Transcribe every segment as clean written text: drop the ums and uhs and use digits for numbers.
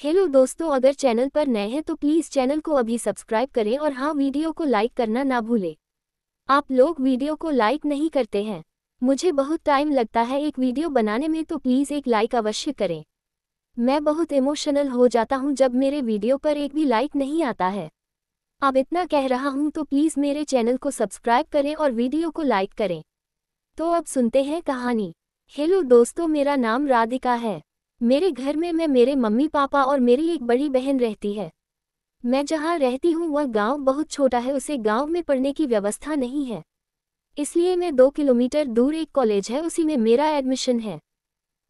Hello दोस्तों, अगर channel पर नए हैं तो प्लीज़ चैनल को अभी सब्सक्राइब करें और हाँ, वीडियो को लाइक करना ना भूलें। आप लोग वीडियो को लाइक नहीं करते हैं। मुझे बहुत टाइम लगता है एक वीडियो बनाने में, तो प्लीज़ एक लाइक अवश्य करें। मैं बहुत इमोशनल हो जाता हूँ जब मेरे वीडियो पर एक भी लाइक नहीं आता है। अब इतना कह रहा हूँ तो प्लीज़ मेरे चैनल को सब्सक्राइब करें और वीडियो को लाइक करें। तो अब सुनते हैं कहानी। हेलो दोस्तों, मेरा नाम राधिका है। मेरे घर में मैं, मेरे मम्मी पापा और मेरी एक बड़ी बहन रहती है। मैं जहाँ रहती हूँ वह गांव बहुत छोटा है, उसे गांव में पढ़ने की व्यवस्था नहीं है। इसलिए मैं 2 किलोमीटर दूर एक कॉलेज है, उसी में मेरा एडमिशन है।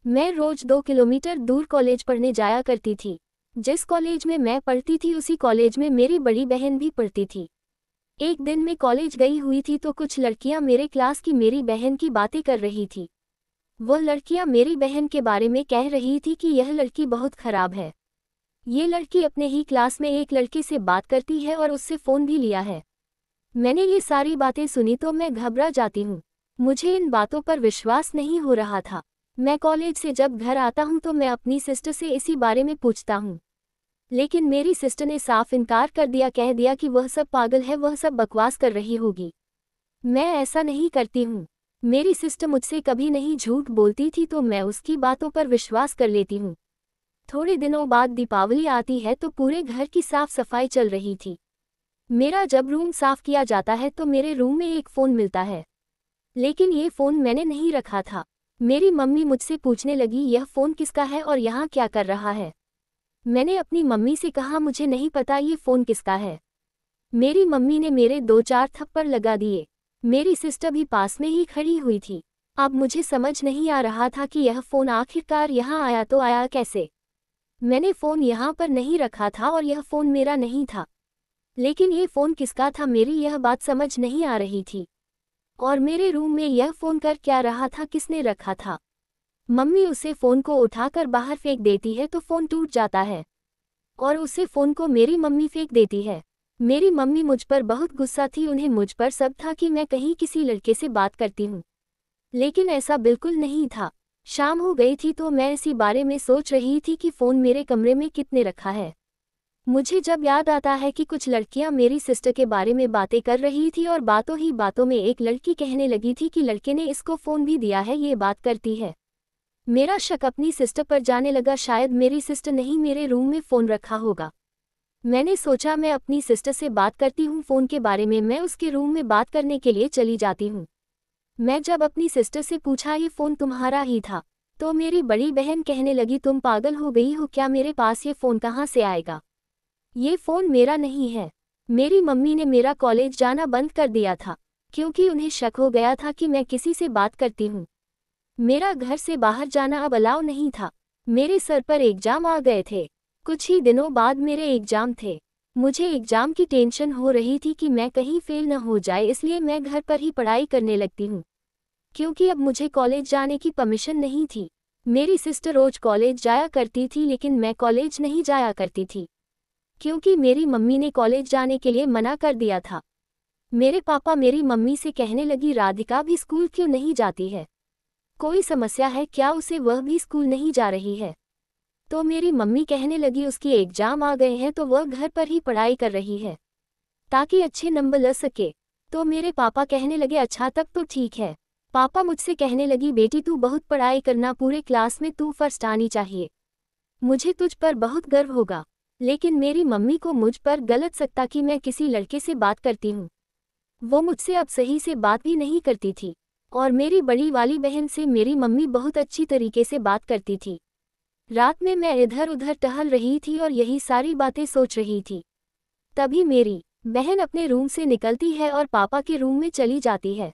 मैं रोज 2 किलोमीटर दूर कॉलेज पढ़ने जाया करती थी। जिस कॉलेज में मैं पढ़ती थी उसी कॉलेज में मेरी बड़ी बहन भी पढ़ती थी। एक दिन मैं कॉलेज गई हुई थी तो कुछ लड़कियां मेरे क्लास की मेरी बहन की बातें कर रही थी। वह लड़कियां मेरी बहन के बारे में कह रही थी कि यह लड़की बहुत खराब है। ये लड़की अपने ही क्लास में एक लड़के से बात करती है और उससे फ़ोन भी लिया है। मैंने ये सारी बातें सुनी तो मैं घबरा जाती हूँ। मुझे इन बातों पर विश्वास नहीं हो रहा था। मैं कॉलेज से जब घर आता हूँ तो मैं अपनी सिस्टर से इसी बारे में पूछता हूँ, लेकिन मेरी सिस्टर ने साफ इनकार कर दिया, कह दिया कि वह सब पागल है, वह सब बकवास कर रही होगी। मैं ऐसा नहीं करती हूँ। मेरी सिस्टर मुझसे कभी नहीं झूठ बोलती थी तो मैं उसकी बातों पर विश्वास कर लेती हूँ। थोड़े दिनों बाद दीपावली आती है तो पूरे घर की साफ सफाई चल रही थी। मेरा जब रूम साफ किया जाता है तो मेरे रूम में एक फ़ोन मिलता है, लेकिन ये फ़ोन मैंने नहीं रखा था। मेरी मम्मी मुझसे पूछने लगी, यह फ़ोन किसका है और यहाँ क्या कर रहा है। मैंने अपनी मम्मी से कहा, मुझे नहीं पता ये फ़ोन किसका है। मेरी मम्मी ने मेरे 2-4 थप्पड़ लगा दिए। मेरी सिस्टर भी पास में ही खड़ी हुई थी। अब मुझे समझ नहीं आ रहा था कि यह फ़ोन आखिरकार यहाँ आया तो आया कैसे। मैंने फ़ोन यहाँ पर नहीं रखा था और यह फ़ोन मेरा नहीं था, लेकिन ये फ़ोन किसका था, मेरी यह बात समझ नहीं आ रही थी। और मेरे रूम में यह फ़ोन कर क्या रहा था, किसने रखा था। मम्मी उसे फ़ोन को उठाकर बाहर फेंक देती है तो फ़ोन टूट जाता है और उसे फ़ोन को मेरी मम्मी फेंक देती है। मेरी मम्मी मुझ पर बहुत गुस्सा थी, उन्हें मुझ पर शक था कि मैं कहीं किसी लड़के से बात करती हूँ, लेकिन ऐसा बिल्कुल नहीं था। शाम हो गई थी तो मैं इसी बारे में सोच रही थी कि फ़ोन मेरे कमरे में किसने रखा है। मुझे जब याद आता है कि कुछ लड़कियां मेरी सिस्टर के बारे में बातें कर रही थी और बातों ही बातों में एक लड़की कहने लगी थी कि लड़के ने इसको फ़ोन भी दिया है, ये बात करती है। मेरा शक अपनी सिस्टर पर जाने लगा, शायद मेरी सिस्टर ने ही मेरे रूम में फ़ोन रखा होगा। मैंने सोचा मैं अपनी सिस्टर से बात करती हूँ फ़ोन के बारे में। मैं उसके रूम में बात करने के लिए चली जाती हूँ। मैं जब अपनी सिस्टर से पूछा ये फ़ोन तुम्हारा ही था, तो मेरी बड़ी बहन कहने लगी, तुम पागल हो गई हो क्या, मेरे पास ये फ़ोन कहाँ से आएगा, ये फ़ोन मेरा नहीं है। मेरी मम्मी ने मेरा कॉलेज जाना बंद कर दिया था, क्योंकि उन्हें शक हो गया था कि मैं किसी से बात करती हूँ। मेरा घर से बाहर जाना अब अलाउ नहीं था। मेरे सर पर एग्ज़ाम आ गए थे। कुछ ही दिनों बाद मेरे एग्ज़ाम थे। मुझे एग्ज़ाम की टेंशन हो रही थी कि मैं कहीं फेल न हो जाए, इसलिए मैं घर पर ही पढ़ाई करने लगती हूँ, क्योंकि अब मुझे कॉलेज जाने की परमिशन नहीं थी। मेरी सिस्टर रोज कॉलेज जाया करती थी, लेकिन मैं कॉलेज नहीं जाया करती थी, क्योंकि मेरी मम्मी ने कॉलेज जाने के लिए मना कर दिया था। मेरे पापा मेरी मम्मी से कहने लगी, राधिका भी स्कूल क्यों नहीं जाती है, कोई समस्या है क्या उसे, वह भी स्कूल नहीं जा रही है। तो मेरी मम्मी कहने लगी, उसकी एग्ज़ाम आ गए हैं तो वह घर पर ही पढ़ाई कर रही है ताकि अच्छे नंबर ला सके। तो मेरे पापा कहने लगे, अच्छा तब तो ठीक है। पापा मुझसे कहने लगी, बेटी तू बहुत पढ़ाई करना, पूरे क्लास में तू फर्स्ट आनी चाहिए, मुझे तुझ पर बहुत गर्व होगा। लेकिन मेरी मम्मी को मुझ पर गलत शक था कि मैं किसी लड़के से बात करती हूँ। वो मुझसे अब सही से बात भी नहीं करती थी और मेरी बड़ी वाली बहन से मेरी मम्मी बहुत अच्छी तरीके से बात करती थी। रात में मैं इधर उधर टहल रही थी और यही सारी बातें सोच रही थी। तभी मेरी बहन अपने रूम से निकलती है और पापा के रूम में चली जाती है।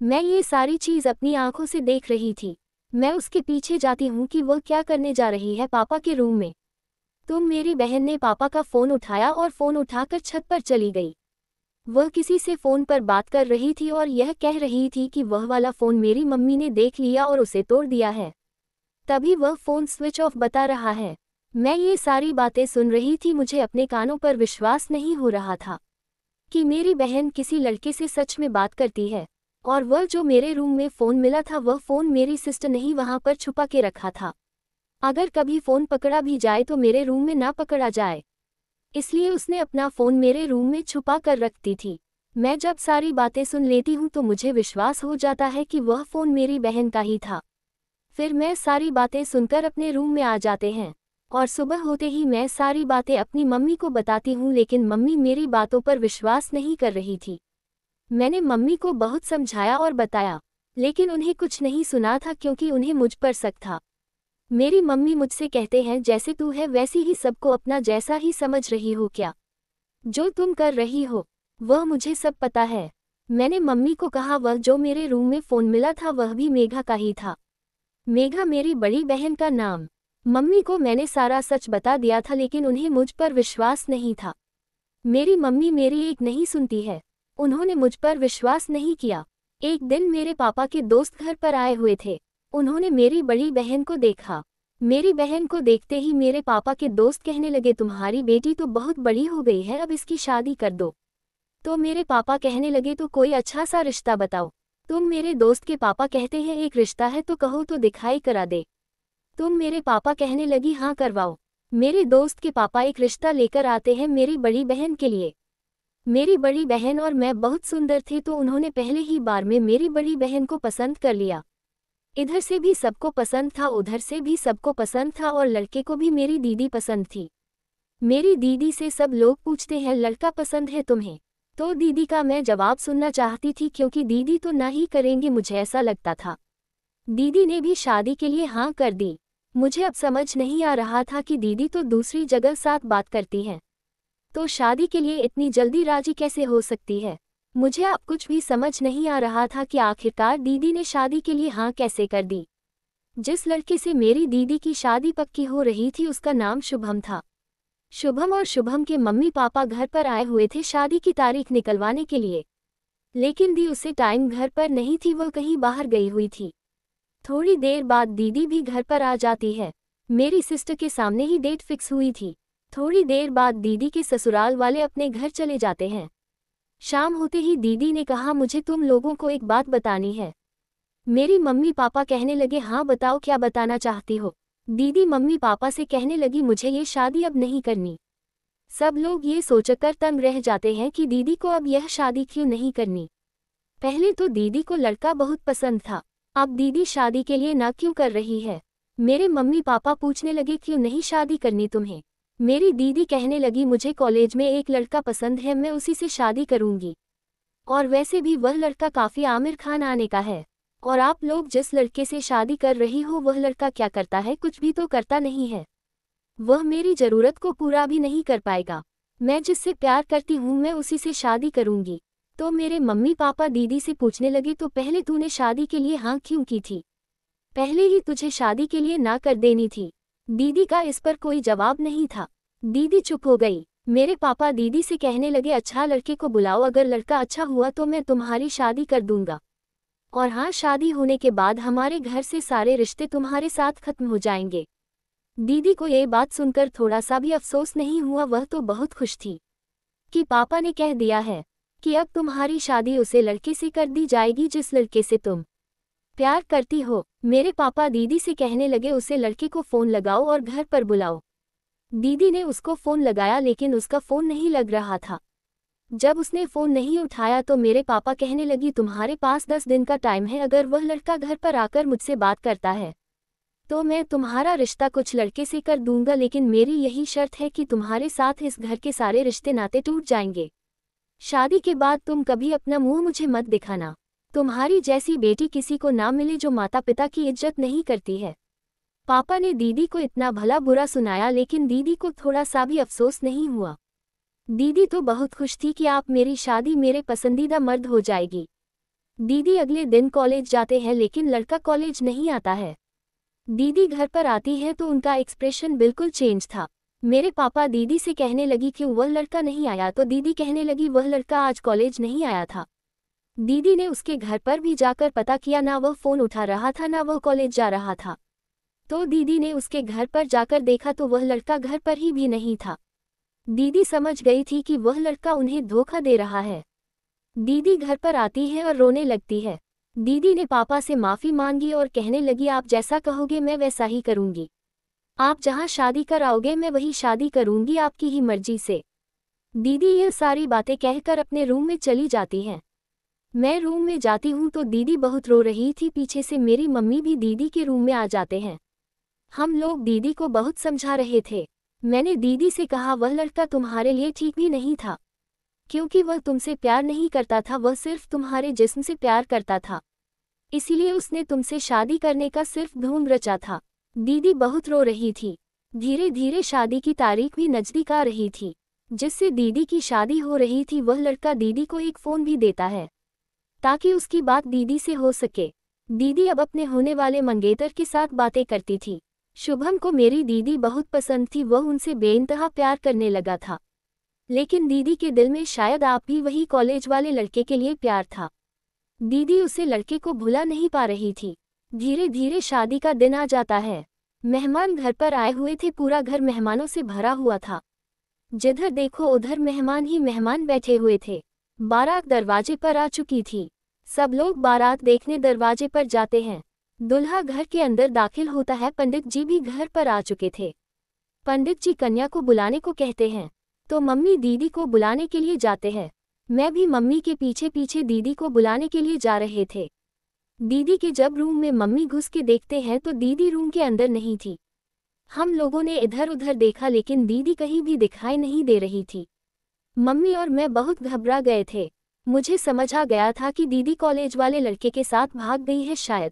मैं ये सारी चीज़ अपनी आंखों से देख रही थी। मैं उसके पीछे जाती हूँ कि वह क्या करने जा रही है पापा के रूम में। तो मेरी बहन ने पापा का फ़ोन उठाया और फ़ोन उठाकर छत पर चली गई। वह किसी से फ़ोन पर बात कर रही थी और यह कह रही थी कि वह वाला फ़ोन मेरी मम्मी ने देख लिया और उसे तोड़ दिया है, तभी वह फ़ोन स्विच ऑफ बता रहा है। मैं ये सारी बातें सुन रही थी, मुझे अपने कानों पर विश्वास नहीं हो रहा था कि मेरी बहन किसी लड़के से सच में बात करती है और वह जो मेरे रूम में फ़ोन मिला था वह फ़ोन मेरी सिस्टर ने ही वहाँ पर छुपा के रखा था। अगर कभी फ़ोन पकड़ा भी जाए तो मेरे रूम में ना पकड़ा जाए, इसलिए उसने अपना फ़ोन मेरे रूम में छुपा कर रखती थी। मैं जब सारी बातें सुन लेती हूँ तो मुझे विश्वास हो जाता है कि वह फ़ोन मेरी बहन का ही था। फिर मैं सारी बातें सुनकर अपने रूम में आ जाते हैं और सुबह होते ही मैं सारी बातें अपनी मम्मी को बताती हूँ, लेकिन मम्मी मेरी बातों पर विश्वास नहीं कर रही थी। मैंने मम्मी को बहुत समझाया और बताया, लेकिन उन्हें कुछ नहीं सुना था क्योंकि उन्हें मुझ पर शक था। मेरी मम्मी मुझसे कहते हैं जैसे तू है वैसी ही सबको अपना जैसा ही समझ रही हो क्या? जो तुम कर रही हो वह मुझे सब पता है। मैंने मम्मी को कहा वह जो मेरे रूम में फ़ोन मिला था वह भी मेघा का ही था। मेघा मेरी बड़ी बहन का नाम। मम्मी को मैंने सारा सच बता दिया था, लेकिन उन्हें मुझ पर विश्वास नहीं था। मेरी मम्मी मेरी एक नहीं सुनती है। उन्होंने मुझ पर विश्वास नहीं किया। एक दिन मेरे पापा के दोस्त घर पर आए हुए थे। उन्होंने मेरी बड़ी बहन को देखा। मेरी बहन को देखते ही मेरे पापा के दोस्त कहने लगे तुम्हारी बेटी तो बहुत बड़ी हो गई है, अब इसकी शादी कर दो। तो मेरे पापा कहने लगे तो कोई अच्छा सा रिश्ता बताओ। तुम मेरे दोस्त के पापा कहते हैं एक रिश्ता है तो कहो तो दिखाई करा दे। तुम मेरे पापा कहने लगी हाँ करवाओ। मेरे दोस्त के पापा एक रिश्ता लेकर आते हैं मेरी बड़ी बहन के लिए। मेरी बड़ी बहन और मैं बहुत सुंदर थे तो उन्होंने पहले ही बार में मेरी बड़ी बहन को पसंद कर लिया। इधर से भी सबको पसंद था, उधर से भी सबको पसंद था और लड़के को भी मेरी दीदी पसंद थी। मेरी दीदी से सब लोग पूछते हैं लड़का पसंद है तुम्हें? तो दीदी का मैं जवाब सुनना चाहती थी क्योंकि दीदी तो ना ही करेंगी, मुझे ऐसा लगता था। दीदी ने भी शादी के लिए हाँ कर दी। मुझे अब समझ नहीं आ रहा था कि दीदी तो दूसरी जगह साथ बात करती हैं, तो शादी के लिए इतनी जल्दी राजी कैसे हो सकती है? मुझे अब कुछ भी समझ नहीं आ रहा था कि आखिरकार दीदी ने शादी के लिए हाँ कैसे कर दी। जिस लड़के से मेरी दीदी की शादी पक्की हो रही थी उसका नाम शुभम था। शुभम और शुभम के मम्मी पापा घर पर आए हुए थे शादी की तारीख निकलवाने के लिए, लेकिन दी उसे टाइम घर पर नहीं थी, वह कहीं बाहर गई हुई थी। थोड़ी देर बाद दीदी भी घर पर आ जाती है। मेरी सिस्टर के सामने ही डेट फिक्स हुई थी। थोड़ी देर बाद दीदी के ससुराल वाले अपने घर चले जाते हैं। शाम होते ही दीदी ने कहा मुझे तुम लोगों को एक बात बतानी है। मेरी मम्मी पापा कहने लगे हाँ बताओ क्या बताना चाहती हो? दीदी मम्मी पापा से कहने लगी मुझे ये शादी अब नहीं करनी। सब लोग ये सोचकर तंग रह जाते हैं कि दीदी को अब यह शादी क्यों नहीं करनी। पहले तो दीदी को लड़का बहुत पसंद था, अब दीदी शादी के लिए ना क्यों कर रही है? मेरे मम्मी पापा पूछने लगे क्यों नहीं शादी करनी तुम्हें? मेरी दीदी कहने लगी मुझे कॉलेज में एक लड़का पसंद है, मैं उसी से शादी करूंगी। और वैसे भी वह लड़का काफ़ी आमिर खान आने का है। और आप लोग जिस लड़के से शादी कर रही हो वह लड़का क्या करता है? कुछ भी तो करता नहीं है। वह मेरी ज़रूरत को पूरा भी नहीं कर पाएगा। मैं जिससे प्यार करती हूँ मैं उसी से शादी करूंगी। तो मेरे मम्मी पापा दीदी से पूछने लगे तो पहले तूने शादी के लिए हाँ क्यों की थी? पहले ही तुझे शादी के लिए ना कर देनी थी। दीदी का इस पर कोई जवाब नहीं था। दीदी चुप हो गई। मेरे पापा दीदी से कहने लगे अच्छा लड़के को बुलाओ, अगर लड़का अच्छा हुआ तो मैं तुम्हारी शादी कर दूंगा। और हाँ, शादी होने के बाद हमारे घर से सारे रिश्ते तुम्हारे साथ खत्म हो जाएंगे। दीदी को ये बात सुनकर थोड़ा सा भी अफसोस नहीं हुआ, वह तो बहुत खुश थी कि पापा ने कह दिया है कि अब तुम्हारी शादी उसे लड़के से कर दी जाएगी जिस लड़के से तुम प्यार करती हो। मेरे पापा दीदी से कहने लगे उसे लड़के को फ़ोन लगाओ और घर पर बुलाओ। दीदी ने उसको फ़ोन लगाया लेकिन उसका फ़ोन नहीं लग रहा था। जब उसने फ़ोन नहीं उठाया तो मेरे पापा कहने लगी तुम्हारे पास 10 दिन का टाइम है, अगर वह लड़का घर पर आकर मुझसे बात करता है तो मैं तुम्हारा रिश्ता कुछ लड़के से कर दूंगा, लेकिन मेरी यही शर्त है कि तुम्हारे साथ इस घर के सारे रिश्ते नाते टूट जाएंगे। शादी के बाद तुम कभी अपना मुंह मुझे मत दिखाना। तुम्हारी जैसी बेटी किसी को ना मिले जो माता पिता की इज्जत नहीं करती है। पापा ने दीदी को इतना भला बुरा सुनाया लेकिन दीदी को थोड़ा सा भी अफसोस नहीं हुआ। दीदी तो बहुत खुश थी कि आप मेरी शादी मेरे पसंदीदा मर्द हो जाएगी। दीदी अगले दिन कॉलेज जाते हैं लेकिन लड़का कॉलेज नहीं आता है। दीदी घर पर आती है तो उनका एक्सप्रेशन बिल्कुल चेंज था। मेरे पापा दीदी से कहने लगी क्यों वह लड़का नहीं आया, तो दीदी कहने लगी वह लड़का आज कॉलेज नहीं आया था। दीदी ने उसके घर पर भी जाकर पता किया, ना वह फ़ोन उठा रहा था ना वह कॉलेज जा रहा था। तो दीदी ने उसके घर पर जाकर देखा तो वह लड़का घर पर ही भी नहीं था। दीदी समझ गई थी कि वह लड़का उन्हें धोखा दे रहा है। दीदी घर पर आती है और रोने लगती है। दीदी ने पापा से माफ़ी मांगी और कहने लगी आप जैसा कहोगे मैं वैसा ही करूँगी। आप जहाँ शादी कराओगे मैं वही शादी करूंगी, आपकी ही मर्जी से। दीदी यह सारी बातें कहकर अपने रूम में चली जाती हैं। मैं रूम में जाती हूँ तो दीदी बहुत रो रही थी। पीछे से मेरी मम्मी भी दीदी के रूम में आ जाते हैं। हम लोग दीदी को बहुत समझा रहे थे। मैंने दीदी से कहा वह लड़का तुम्हारे लिए ठीक भी नहीं था, क्योंकि वह तुमसे प्यार नहीं करता था, वह सिर्फ तुम्हारे जिस्म से प्यार करता था, इसीलिए उसने तुमसे शादी करने का सिर्फ ढोंग रचा था। दीदी बहुत रो रही थी। धीरे धीरे शादी की तारीख भी नज़दीक आ रही थी। जिससे दीदी की शादी हो रही थी वह लड़का दीदी को एक फ़ोन भी देता है ताकि उसकी बात दीदी से हो सके। दीदी अब अपने होने वाले मंगेतर के साथ बातें करती थी। शुभम को मेरी दीदी बहुत पसंद थी, वह उनसे बेइंतहा प्यार करने लगा था। लेकिन दीदी के दिल में शायद आप भी वही कॉलेज वाले लड़के के लिए प्यार था। दीदी उसे लड़के को भुला नहीं पा रही थी। धीरे धीरे शादी का दिन आ जाता है। मेहमान घर पर आए हुए थे, पूरा घर मेहमानों से भरा हुआ था। जिधर देखो उधर मेहमान ही मेहमान बैठे हुए थे। बारात दरवाजे पर आ चुकी थी। सब लोग बारात देखने दरवाजे पर जाते हैं। दुल्हा घर के अंदर दाखिल होता है। पंडित जी भी घर पर आ चुके थे। पंडित जी कन्या को बुलाने को कहते हैं तो मम्मी दीदी को बुलाने के लिए जाते हैं। मैं भी मम्मी के पीछे पीछे दीदी को बुलाने के लिए जा रहे थे। दीदी के जब रूम में मम्मी घुस के देखते हैं तो दीदी रूम के अंदर नहीं थी। हम लोगों ने इधर उधर देखा लेकिन दीदी कहीं भी दिखाई नहीं दे रही थी। मम्मी और मैं बहुत घबरा गए थे। मुझे समझ आ गया था कि दीदी कॉलेज वाले लड़के के साथ भाग गई है शायद।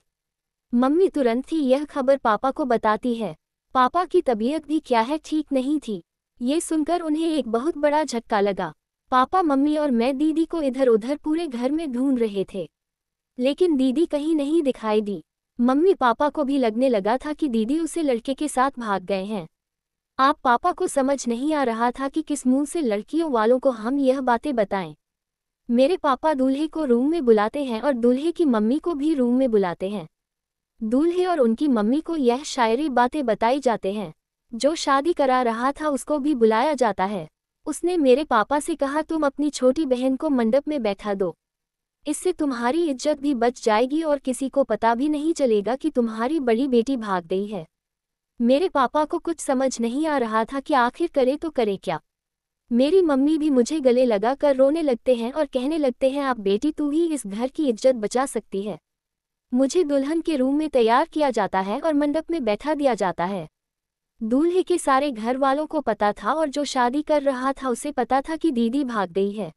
मम्मी तुरंत ही यह खबर पापा को बताती है। पापा की तबीयत भी क्या है, ठीक नहीं थी। ये सुनकर उन्हें एक बहुत बड़ा झटका लगा। पापा, मम्मी और मैं दीदी को इधर उधर पूरे घर में ढूंढ रहे थे, लेकिन दीदी कहीं नहीं दिखाई दी। मम्मी पापा को भी लगने लगा था कि दीदी उसे लड़के के साथ भाग गए हैं। आप पापा को समझ नहीं आ रहा था कि किस मुंह से लड़कियों वालों को हम यह बातें बताएं। मेरे पापा दूल्हे को रूम में बुलाते हैं और दूल्हे की मम्मी को भी रूम में बुलाते हैं। दूल्हे और उनकी मम्मी को यह शायरी बातें बताई जाते हैं। जो शादी करा रहा था उसको भी बुलाया जाता है। उसने मेरे पापा से कहा तुम अपनी छोटी बहन को मंडप में बैठा दो, इससे तुम्हारी इज्जत भी बच जाएगी और किसी को पता भी नहीं चलेगा कि तुम्हारी बड़ी बेटी भाग गई है। मेरे पापा को कुछ समझ नहीं आ रहा था कि आखिर करे तो करे क्या। मेरी मम्मी भी मुझे गले लगा कर रोने लगते हैं और कहने लगते हैं आप बेटी, तू ही इस घर की इज्जत बचा सकती है। मुझे दुल्हन के रूम में तैयार किया जाता है और मंडप में बैठा दिया जाता है। दूल्हे के सारे घर वालों को पता था और जो शादी कर रहा था उसे पता था कि दीदी भाग गई है।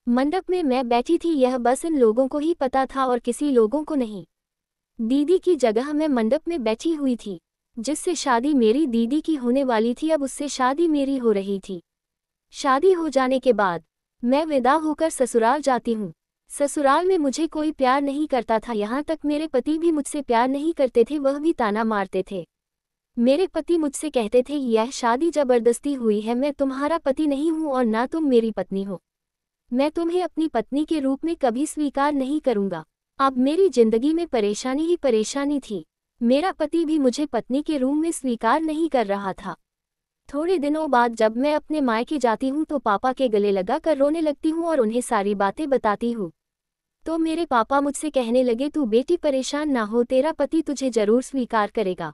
मंडप में मैं बैठी थी यह बस इन लोगों को ही पता था और किसी लोगों को नहीं। दीदी की जगह मैं मंडप में बैठी हुई थी। जिससे शादी मेरी दीदी की होने वाली थी, अब उससे शादी मेरी हो रही थी। शादी हो जाने के बाद मैं विदा होकर ससुराल जाती हूँ। ससुराल में मुझे कोई प्यार नहीं करता था, यहाँ तक मेरे पति भी मुझसे प्यार नहीं करते थे, वह भी ताना मारते थे। मेरे पति मुझसे कहते थे यह शादी जबरदस्ती हुई है, मैं तुम्हारा पति नहीं हूँ और ना तुम मेरी पत्नी हो। मैं तुम्हें अपनी पत्नी के रूप में कभी स्वीकार नहीं करूँगा। अब मेरी जिंदगी में परेशानी ही परेशानी थी। मेरा पति भी मुझे पत्नी के रूप में स्वीकार नहीं कर रहा था। थोड़े दिनों बाद जब मैं अपने मायके जाती हूँ तो पापा के गले लगा कर रोने लगती हूँ और उन्हें सारी बातें बताती हूँ। तो मेरे पापा मुझसे कहने लगे तू बेटी परेशान ना हो, तेरा पति तुझे जरूर स्वीकार करेगा।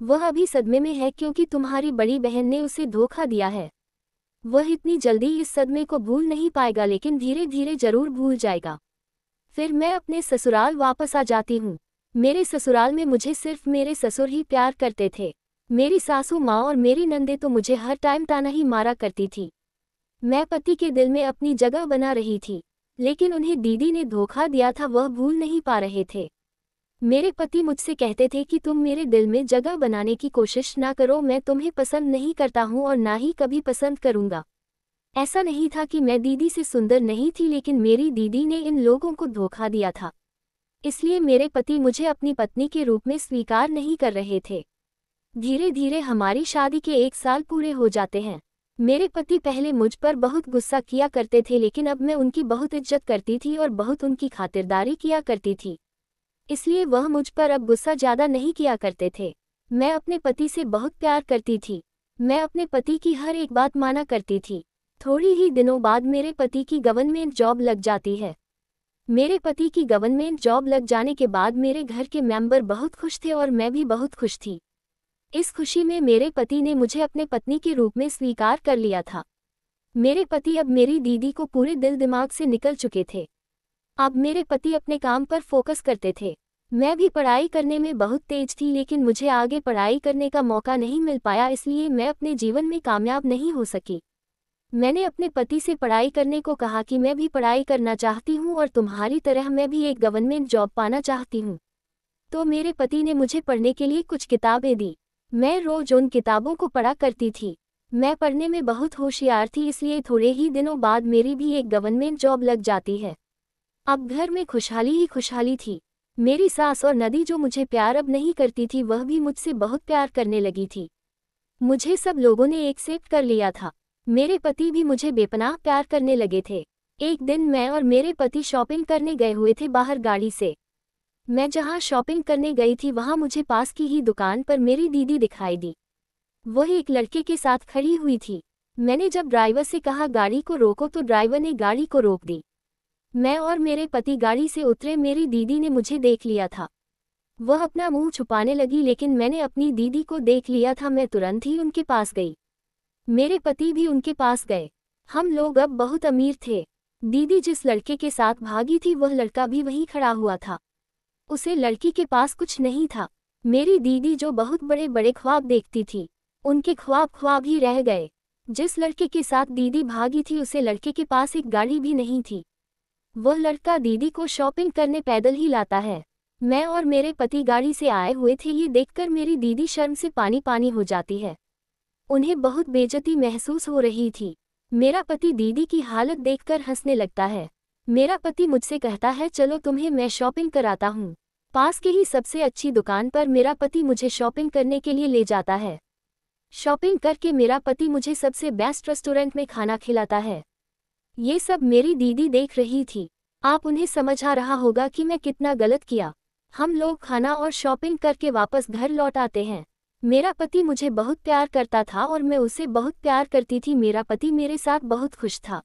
वह अभी सदमे में है क्योंकि तुम्हारी बड़ी बहन ने उसे धोखा दिया है। वह इतनी जल्दी इस सदमे को भूल नहीं पाएगा, लेकिन धीरे धीरे जरूर भूल जाएगा। फिर मैं अपने ससुराल वापस आ जाती हूँ। मेरे ससुराल में मुझे सिर्फ मेरे ससुर ही प्यार करते थे। मेरी सासू माँ और मेरी नंदे तो मुझे हर टाइम ताना ही मारा करती थी। मैं पति के दिल में अपनी जगह बना रही थी, लेकिन उन्हें दीदी ने धोखा दिया था, वह भूल नहीं पा रहे थे। मेरे पति मुझसे कहते थे कि तुम मेरे दिल में जगह बनाने की कोशिश ना करो, मैं तुम्हें पसंद नहीं करता हूँ और ना ही कभी पसंद करूँगा। ऐसा नहीं था कि मैं दीदी से सुंदर नहीं थी, लेकिन मेरी दीदी ने इन लोगों को धोखा दिया था, इसलिए मेरे पति मुझे अपनी पत्नी के रूप में स्वीकार नहीं कर रहे थे। धीरे धीरे हमारी शादी के 1 साल पूरे हो जाते हैं। मेरे पति पहले मुझ पर बहुत गुस्सा किया करते थे, लेकिन अब मैं उनकी बहुत इज्जत करती थी और बहुत उनकी खातिरदारी किया करती थी, इसलिए वह मुझ पर अब गुस्सा ज़्यादा नहीं किया करते थे। मैं अपने पति से बहुत प्यार करती थी। मैं अपने पति की हर एक बात माना करती थी। थोड़ी ही दिनों बाद मेरे पति की गवर्नमेंट जॉब लग जाती है। मेरे पति की गवर्नमेंट जॉब लग जाने के बाद मेरे घर के मेंबर बहुत खुश थे और मैं भी बहुत खुश थी। इस खुशी में मेरे पति ने मुझे अपने पत्नी के रूप में स्वीकार कर लिया था। मेरे पति अब मेरी दीदी को पूरे दिल दिमाग से निकल चुके थे। अब मेरे पति अपने काम पर फोकस करते थे। मैं भी पढ़ाई करने में बहुत तेज थी, लेकिन मुझे आगे पढ़ाई करने का मौका नहीं मिल पाया, इसलिए मैं अपने जीवन में कामयाब नहीं हो सकी। मैंने अपने पति से पढ़ाई करने को कहा कि मैं भी पढ़ाई करना चाहती हूँ और तुम्हारी तरह मैं भी एक गवर्नमेंट जॉब पाना चाहती हूँ। तो मेरे पति ने मुझे पढ़ने के लिए कुछ किताबें दी। मैं रोज उन किताबों को पढ़ा करती थी। मैं पढ़ने में बहुत होशियार थी, इसलिए थोड़े ही दिनों बाद मेरी भी एक गवर्नमेंट जॉब लग जाती है। अब घर में खुशहाली ही खुशहाली थी। मेरी सास और नदी जो मुझे प्यार अब नहीं करती थी, वह भी मुझसे बहुत प्यार करने लगी थी। मुझे सब लोगों ने एक्सेप्ट कर लिया था। मेरे पति भी मुझे बेपनाह प्यार करने लगे थे। एक दिन मैं और मेरे पति शॉपिंग करने गए हुए थे बाहर गाड़ी से। मैं जहां शॉपिंग करने गई थी वहां मुझे पास की ही दुकान पर मेरी दीदी दिखाई दी। वह एक लड़के के साथ खड़ी हुई थी। मैंने जब ड्राइवर से कहा गाड़ी को रोको तो ड्राइवर ने गाड़ी को रोक दी। मैं और मेरे पति गाड़ी से उतरे। मेरी दीदी ने मुझे देख लिया था। वह अपना मुंह छुपाने लगी, लेकिन मैंने अपनी दीदी को देख लिया था। मैं तुरंत ही उनके पास गई। मेरे पति भी उनके पास गए। हम लोग अब बहुत अमीर थे। दीदी जिस लड़के के साथ भागी थी वह लड़का भी वहीं खड़ा हुआ था। उसे लड़की के पास कुछ नहीं था। मेरी दीदी जो बहुत बड़े बड़े ख्वाब देखती थी, उनके ख्वाब ख्वाब ही रह गए। जिस लड़के के साथ दीदी भागी थी उसे लड़के के पास एक गाड़ी भी नहीं थी। वह लड़का दीदी को शॉपिंग करने पैदल ही लाता है। मैं और मेरे पति गाड़ी से आए हुए थे। ये देखकर मेरी दीदी शर्म से पानी पानी हो जाती है। उन्हें बहुत बेइज्जती महसूस हो रही थी। मेरा पति दीदी की हालत देखकर हंसने लगता है। मेरा पति मुझसे कहता है चलो तुम्हें मैं शॉपिंग कराता हूँ। पास के ही सबसे अच्छी दुकान पर मेरा पति मुझे शॉपिंग करने के लिए ले जाता है। शॉपिंग करके मेरा पति मुझे सबसे बेस्ट रेस्टोरेंट में खाना खिलाता है। ये सब मेरी दीदी देख रही थी। आप उन्हें समझा रहा होगा कि मैं कितना गलत किया। हम लोग खाना और शॉपिंग करके वापस घर लौट आते हैं। मेरा पति मुझे बहुत प्यार करता था और मैं उसे बहुत प्यार करती थी। मेरा पति मेरे साथ बहुत खुश था।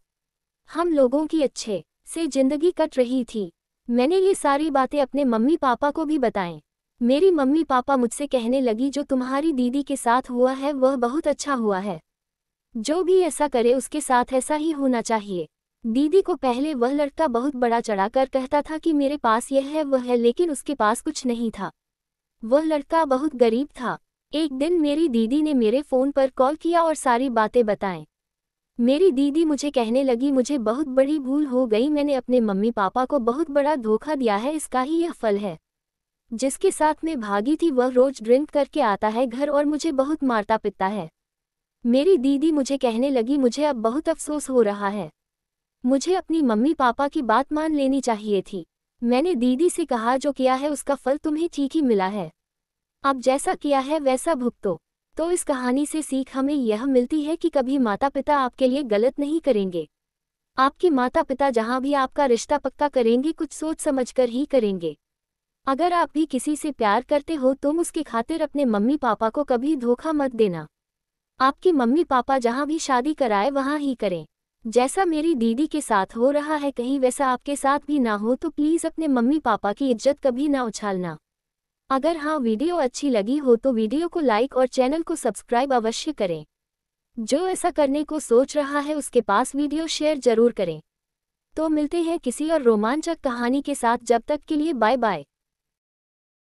हम लोगों की अच्छे से जिंदगी कट रही थी। मैंने ये सारी बातें अपने मम्मी पापा को भी बताएं। मेरी मम्मी पापा मुझसे कहने लगी जो तुम्हारी दीदी के साथ हुआ है वह बहुत अच्छा हुआ है। जो भी ऐसा करे उसके साथ ऐसा ही होना चाहिए। दीदी को पहले वह लड़का बहुत बड़ा चढ़ाकर कहता था कि मेरे पास यह है वह है, लेकिन उसके पास कुछ नहीं था। वह लड़का बहुत गरीब था। एक दिन मेरी दीदी ने मेरे फ़ोन पर कॉल किया और सारी बातें बताएं। मेरी दीदी मुझे कहने लगी मुझे बहुत बड़ी भूल हो गई। मैंने अपने मम्मी पापा को बहुत बड़ा धोखा दिया है, इसका ही यह फल है। जिसके साथ मैं भागी थी वह रोज ड्रिंक करके आता है घर और मुझे बहुत मारता पीटता है। मेरी दीदी मुझे कहने लगी मुझे अब बहुत अफसोस हो रहा है। मुझे अपनी मम्मी पापा की बात मान लेनी चाहिए थी। मैंने दीदी से कहा जो किया है उसका फल तुम्हें ठीक ही मिला है। अब जैसा किया है वैसा भुगतो। तो इस कहानी से सीख हमें यह मिलती है कि कभी माता पिता आपके लिए गलत नहीं करेंगे। आपके माता पिता जहाँ भी आपका रिश्ता पक्का करेंगे कुछ सोच समझकर ही करेंगे। अगर आप भी किसी से प्यार करते हो तो उसके खातिर अपने मम्मी पापा को कभी धोखा मत देना। आपके मम्मी पापा जहाँ भी शादी कराए वहाँ ही करें। जैसा मेरी दीदी के साथ हो रहा है कहीं वैसा आपके साथ भी ना हो तो प्लीज़ अपने मम्मी पापा की इज्जत कभी ना उछालना। अगर हाँ वीडियो अच्छी लगी हो तो वीडियो को लाइक और चैनल को सब्सक्राइब अवश्य करें। जो ऐसा करने को सोच रहा है उसके पास वीडियो शेयर जरूर करें। तो मिलते हैं किसी और रोमांचक कहानी के साथ, जब तक के लिए बाय बाय।